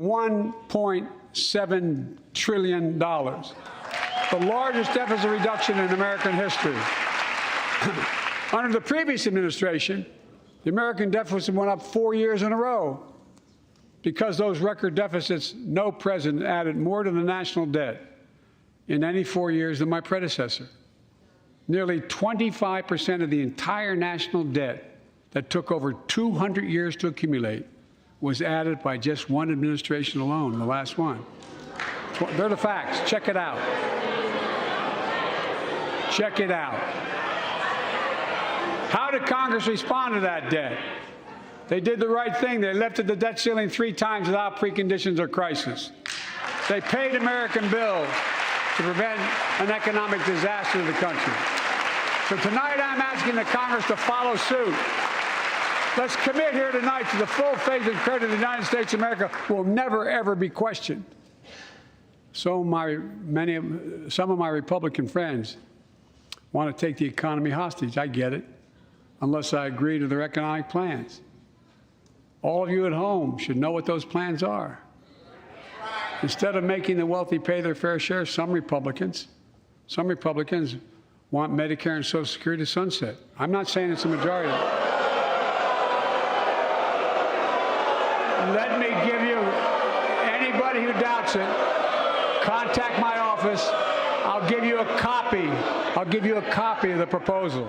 $1.7 trillion, the largest deficit reduction in American history. Under the previous administration, the American deficit went up 4 years in a row. Because those record deficits, no president added more to the national debt in any 4 years than my predecessor. Nearly 25% of the entire national debt that took over 200 years to accumulate was added by just one administration alone, the last one. They're the facts. Check it out. Check it out. How did Congress respond to that debt? They did the right thing. They lifted the debt ceiling 3 times without preconditions or crisis. They paid American bills to prevent an economic disaster in the country. So tonight I'm asking the Congress to follow suit. Let's commit here tonight to the full faith and credit of the United States of America will never, ever be questioned. So some of my Republican friends want to take the economy hostage. I get it, unless I agree to their economic plans. All of you at home should know what those plans are. Instead of making the wealthy pay their fair share, some Republicans want Medicare and Social Security to sunset. I'm not saying it's a majority. Let me give you, anybody who doubts it, contact my office. I'll give you a copy. I'll give you a copy of the proposal.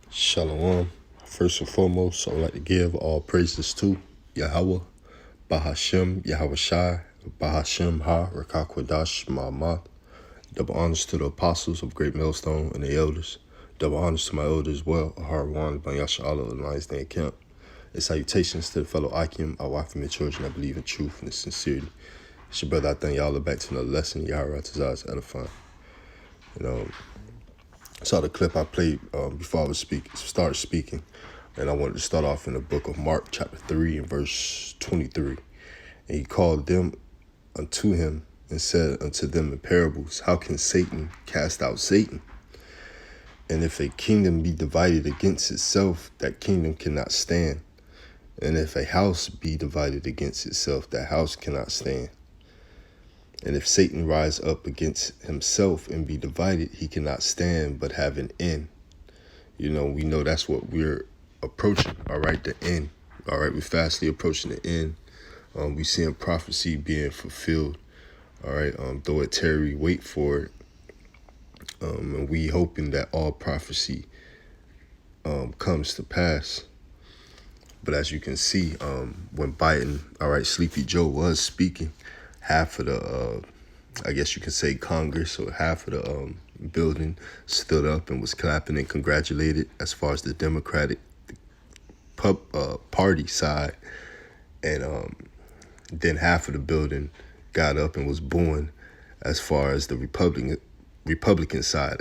Shalom. First and foremost, I would like to give all praises to Yahweh, Bahashem, Yahweh Shai, Bahashem Ha, Rakakwadash, Ma'amad. Double honors to the apostles of Great Millstone and the elders. Double honors to my elders as well, Harwan, Banyasha Allah, Alliance Day and Cant. And salutations to the fellow Akim, our wife and children that believe in truth and sincerity. It's your brother, I thank y'all back to another lesson. Yahweh Tazaz edifying. Saw the clip I played before I started speaking, and I wanted to start off in the book of Mark, chapter 3, and verse 23. And he called them unto him and said unto them in parables, how can Satan cast out Satan? And if a kingdom be divided against itself, that kingdom cannot stand. And if a house be divided against itself, that house cannot stand. And if Satan rise up against himself and be divided, he cannot stand but have an end. We know that's what we're approaching, all right, the end. All right, we're fastly approaching the end. We seeing prophecy being fulfilled, all right, though it tarry, wait for it. And we hoping that all prophecy comes to pass. But as you can see, when Biden, all right, Sleepy Joe was speaking, half of the, I guess you can say Congress, or half of the building stood up and was clapping and congratulated as far as the Democratic party side. And then half of the building got up and was booing as far as the Republican side.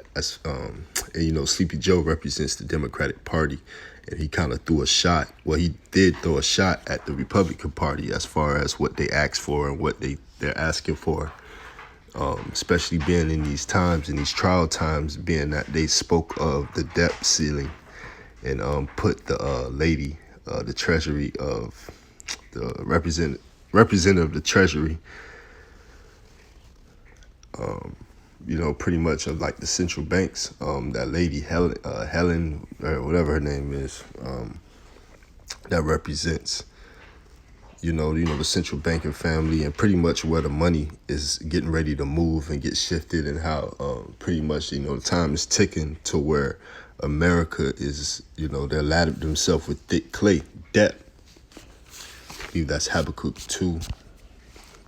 And Sleepy Joe represents the Democratic Party. And he kind of threw a shot. Well, he did throw a shot at the Republican Party as far as what they asked for and what they're asking for, especially being in these times, in these trial times, being that they spoke of the debt ceiling and put the lady, the Treasury of the representative of the Treasury, pretty much of like the central banks, that lady Helen, or whatever her name is, that represents, the central banking family, and pretty much where the money is getting ready to move and get shifted, and how pretty much, the time is ticking to where America is, they're laddered themselves with thick clay, debt. I believe that's Habakkuk 2,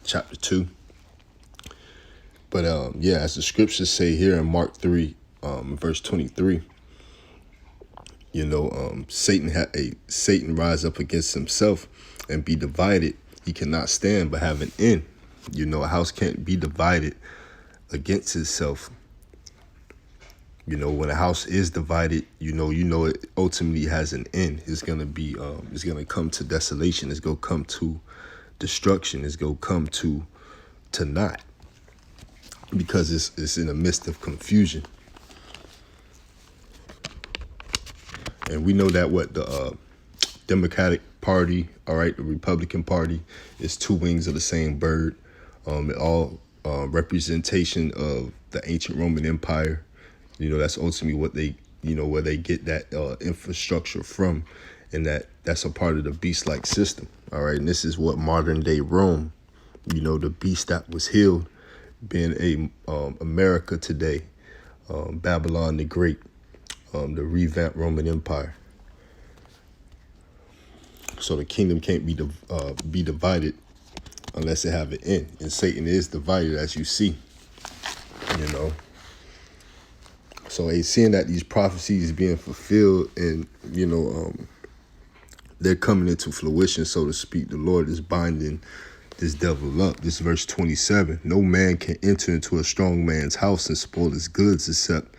chapter 2. But as the scriptures say here in Mark 3, verse 23, Satan rise up against himself and be divided. He cannot stand but have an end. A house can't be divided against itself. When a house is divided, it ultimately has an end. It's gonna be, it's gonna come to desolation. It's gonna come to destruction. It's gonna come to naught. Because it's in the midst of confusion. And we know that what the Democratic Party, all right, the Republican Party is two wings of the same bird. It all representation of the ancient Roman Empire. You know, that's ultimately what they, you know, where they get that infrastructure from, and that's a part of the beast-like system. All right, and this is what modern day Rome, you know, the beast that was healed, being a America today, Babylon the Great, the revamped Roman Empire. So the kingdom can't be divided unless it have an end, and Satan is divided, as you see. You know. So seeing that these prophecies being fulfilled, and you know, they're coming into fruition, so to speak. The Lord is binding this devil up. This verse 27. No man can enter into a strong man's house and spoil his goods, except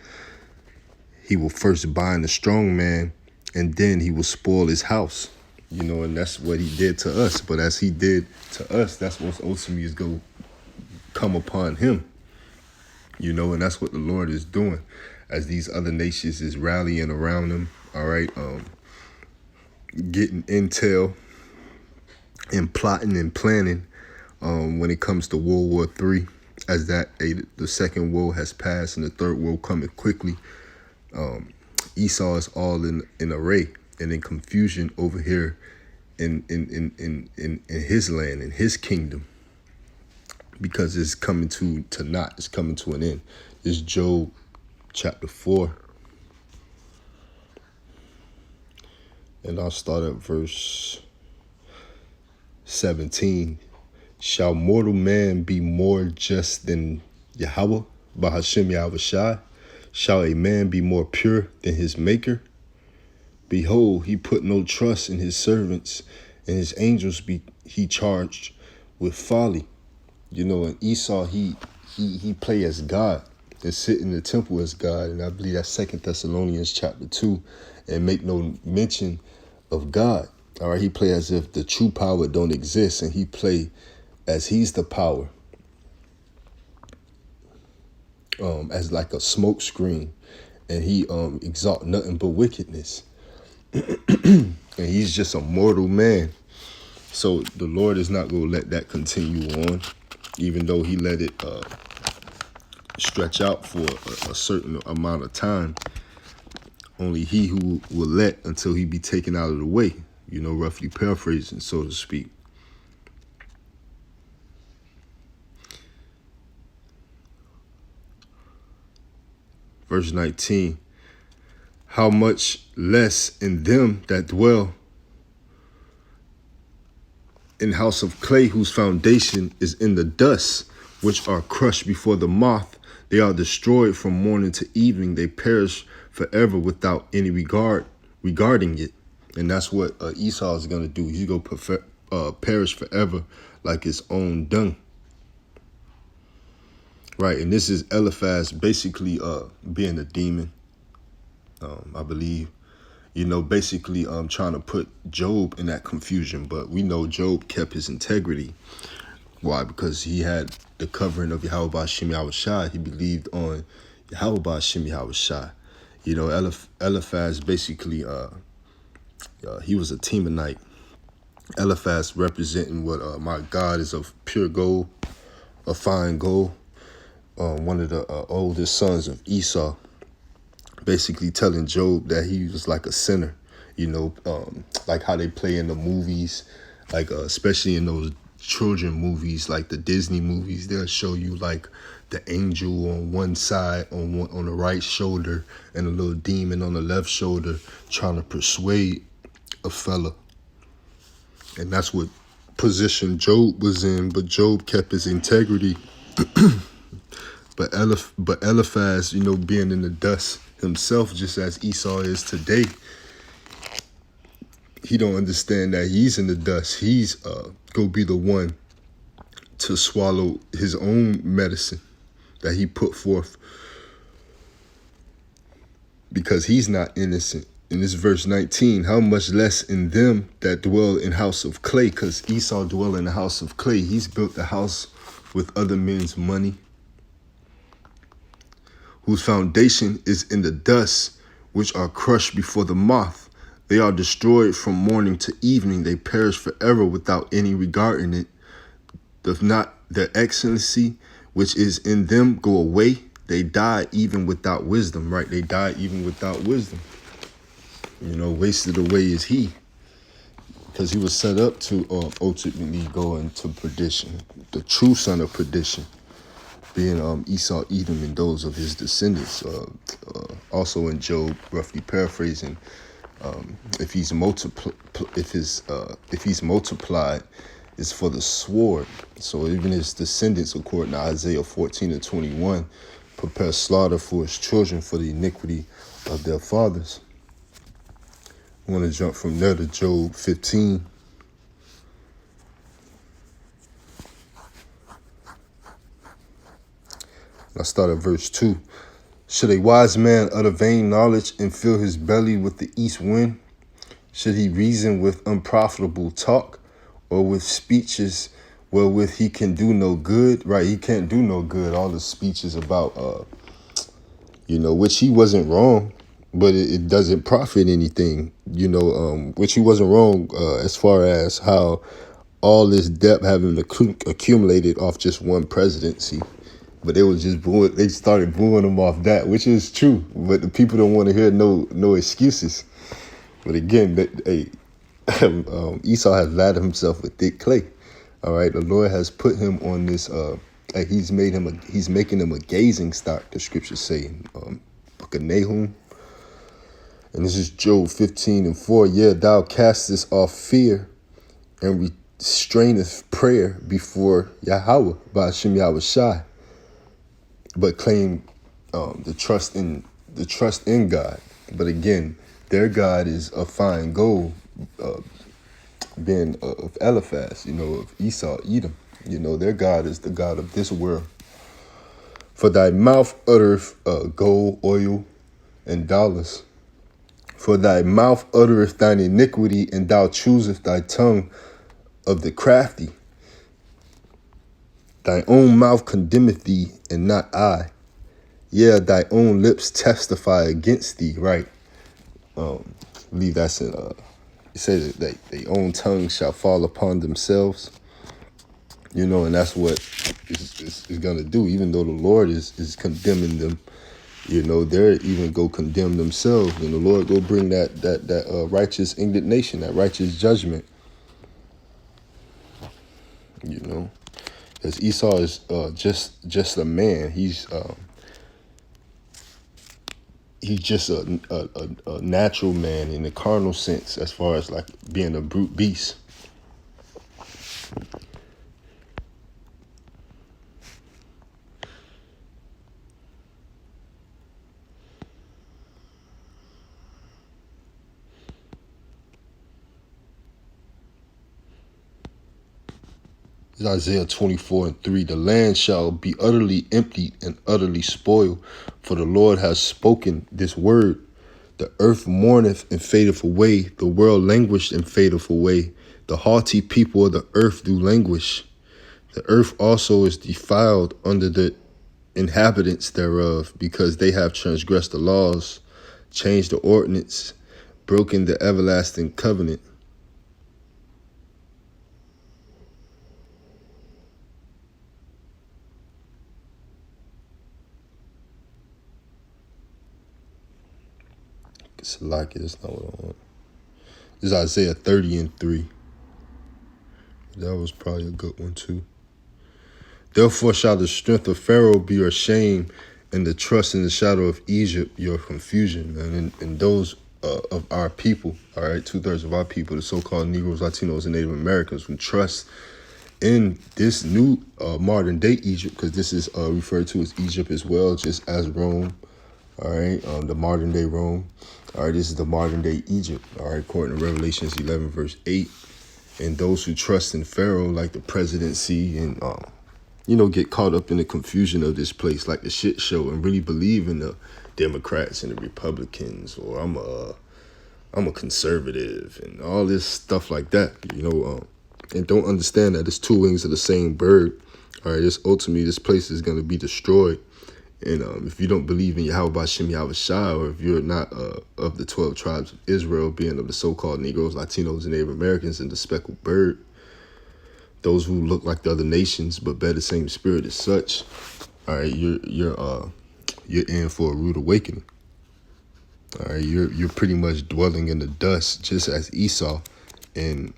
he will first bind the strong man, and then he will spoil his house. You know, and that's what he did to us. But as he did to us, that's what ultimately is going to come upon him. You know, and that's what the Lord is doing as these other nations is rallying around him. All right. Getting intel and plotting and planning when it comes to World War III, as the second world has passed and the third world coming quickly. Esau is all in array and in confusion over here in his land, in his kingdom, because it's coming to naught. It's coming to an end. It's Job chapter 4. And I'll start at verse 17. Shall mortal man be more just than Yahweh, Bahashem Yahweh Shai? Shall a man be more pure than his maker? Behold, he put no trust in his servants, and his angels he charged with folly. You know, and Esau, he play as God and sit in the temple as God. And I believe that's 2 Thessalonians chapter 2, and make no mention of God. All right, he play as if the true power don't exist, and he play as he's the power, as like a smoke screen, and he exalt nothing but wickedness. And he's just a mortal man. So the Lord is not going to let that continue on, even though he let it stretch out for a certain amount of time. Only he who will let until he be taken out of the way, you know, roughly paraphrasing, so to speak. Verse 19. How much less in them that dwell in house of clay, whose foundation is in the dust, which are crushed before the moth. They are destroyed from morning to evening. They perish forever without any regarding it. And that's what Esau is going to do. He's going to perish forever like his own dung. Right, and this is Eliphaz basically being a demon, I believe. You know, basically trying to put Job in that confusion. But we know Job kept his integrity. Why? Because he had the covering of Yahweh Ba'ashem Yahweh Shai. He believed on Yahweh Ba'ashem Yahweh Shai. You know, Eliphaz basically, he was a Temanite. Eliphaz representing what my God is of pure gold, of fine gold. One of the oldest sons of Esau, basically telling Job that he was like a sinner, you know, like how they play in the movies, like especially in those children movies, like the Disney movies. They'll show you like the angel on one side, on the right shoulder, and a little demon on the left shoulder, trying to persuade a fella. And that's what position Job was in, but Job kept his integrity. But Eliphaz, you know, being in the dust himself, just as Esau is today, he don't understand that he's in the dust. He's go be the one to swallow his own medicine that he put forth, because he's not innocent. In this verse 19, how much less in them that dwell in house of clay, because Esau dwell in the house of clay. He's built the house with other men's money, whose foundation is in the dust, which are crushed before the moth, They are destroyed from morning to evening. They perish forever without any regard in it. Doth not their excellency, which is in them, go away? They die even without wisdom, right? They die even without wisdom. Wasted away is he, because he was set up to ultimately go into perdition, the true son of perdition, being Esau, Edom, and those of his descendants. Also in Job, roughly paraphrasing, if he's multiplied, it's for the sword. So even his descendants, according to Isaiah 14:21, prepare slaughter for his children for the iniquity of their fathers. I want to jump from there to Job 15. I start at verse 2. Should a wise man utter vain knowledge and fill his belly with the east wind? Should he reason with unprofitable talk, or with speeches wherewith he can do no good? Right, he can't do no good. All the speeches about, which he wasn't wrong, but it doesn't profit anything, which he wasn't wrong as far as how all this debt having accumulated off just one presidency. But they was just booing. They started booing him off that, which is true. But the people don't want to hear no excuses. But again, Esau has lathered himself with thick clay. All right, the Lord has put him on this. He's making him a gazing stock. The scriptures say, Book of Nahum. And this is Job 15:4. Yeah, thou castest off fear and restraineth prayer before Yahweh by Hashem Yahushai, but claim the trust in God. But again, their God is a fine gold, being of Eliphaz, of Esau, Edom. Their God is the God of this world. For thy mouth uttereth gold, oil, and dollars. For thy mouth uttereth thine iniquity, and thou choosest thy tongue of the crafty. Thy own mouth condemneth thee, and not I. Yeah, thy own lips testify against thee, right? I believe that's in, it says that their own tongue shall fall upon themselves. And that's what is going to do, even though the Lord is condemning them. They're even go condemn themselves, and the Lord go bring that righteous indignation, that righteous judgment. Because Esau is just a man. He's just a natural man in the carnal sense, as far as like being a brute beast. Isaiah 24:3, the land shall be utterly emptied and utterly spoiled, for the Lord has spoken this word. The earth mourneth and fadeth away, the world languished and fadeth away. The haughty people of the earth do languish. The earth also is defiled under the inhabitants thereof, because they have transgressed the laws, changed the ordinance, broken the everlasting covenant. Salaki, that's not what I want. This is Isaiah 30:3. That was probably a good one too. Therefore shall the strength of Pharaoh be your shame, and the trust in the shadow of Egypt your confusion. And those of our people, all right, 2/3 of our people, the so-called Negroes, Latinos, and Native Americans, who trust in this new modern day Egypt, because this is referred to as Egypt as well, just as Rome. All right, the modern day Rome. All right, this is the modern day Egypt. All right, according to Revelations 11:8. And those who trust in Pharaoh, like the presidency, and get caught up in the confusion of this place, like the shit show, and really believe in the Democrats and the Republicans, or I'm a conservative, and all this stuff like that. And don't understand that it's two wings of the same bird. All right, ultimately this place is going to be destroyed. And if you don't believe in Yahweh Bashem Yahweh Shai, or if you're not of the 12 tribes of Israel, being of the so-called Negroes, Latinos, and Native Americans, and the speckled bird, those who look like the other nations but bear the same spirit as such, all right, you're in for a rude awakening. All right, you're pretty much dwelling in the dust, just as Esau, and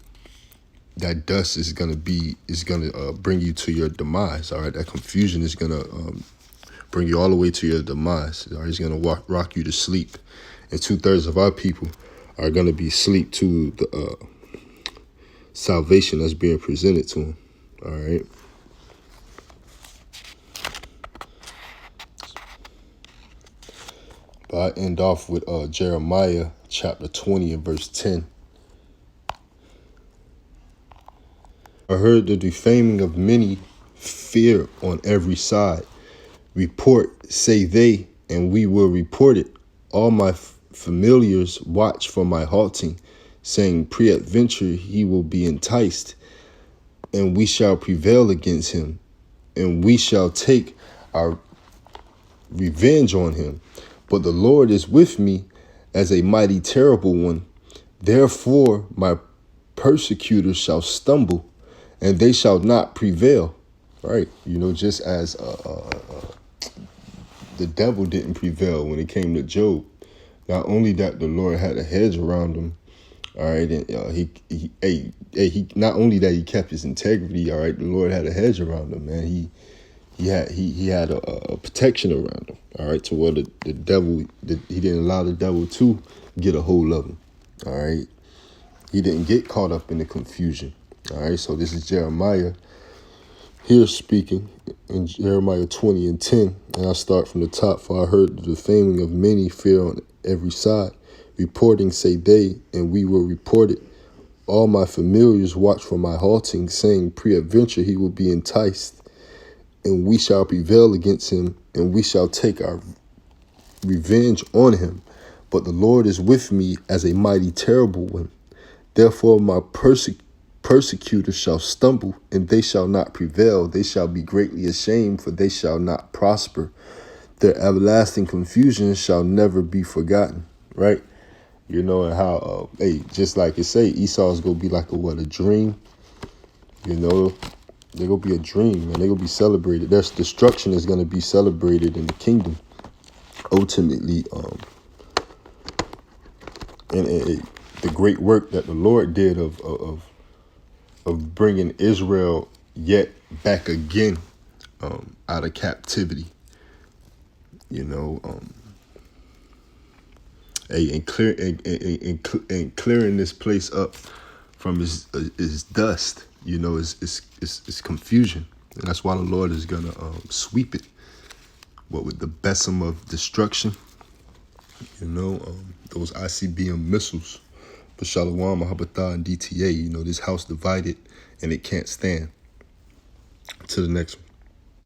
that dust is gonna bring you to your demise. All right, that confusion is gonna bring you all the way to your demise. All right, it's gonna rock you to sleep, and 2/3 of our people are gonna be asleep to the salvation that's being presented to them. All right. But I end off with Jeremiah chapter 20 and verse 10. I heard the defaming of many, fear on every side. Report, say they, and we will report it. All my familiars watch for my halting, saying, peradventure he will be enticed, and we shall prevail against him, and we shall take our revenge on him. But the Lord is with me as a mighty terrible one. Therefore my persecutors shall stumble, and they shall not prevail. Right? You know, just as the devil didn't prevail when it came to Job. Not only that, the Lord had a hedge around him. All right, and he not only that he kept his integrity. All right, the Lord had a hedge around him, man. He had a protection around him. All right, to where the devil, he didn't allow the devil to get a hold of him. All right, he didn't get caught up in the confusion. All right, so this is Jeremiah here speaking in Jeremiah 20 and 10. And I start from the top. For I heard the defaming of many, fear on every side. Reporting, say they, and we will report it. All my familiars watch for my halting, saying, peradventure he will be enticed, and we shall prevail against him, and we shall take our revenge on him. But the Lord is with me as a mighty terrible one. Therefore my persecutors shall stumble, and they shall not prevail. They shall be greatly ashamed, for they shall not prosper. Their everlasting confusion shall never be forgotten. Right? You know, and how, just like it say, Esau's going to be like a dream. You know, they're going to be a dream, and they're going to be celebrated. Their destruction is going to be celebrated in the kingdom. Ultimately, and the great work that the Lord did of bringing Israel yet back again out of captivity. You know, and clearing this place up from his dust, you know, is confusion, and that's why the Lord is gonna sweep it, with the besom of destruction, you know, those ICBM missiles, for Shalom, Mahabatha, and DTA. You know, this house divided, and it can't stand. To the next one.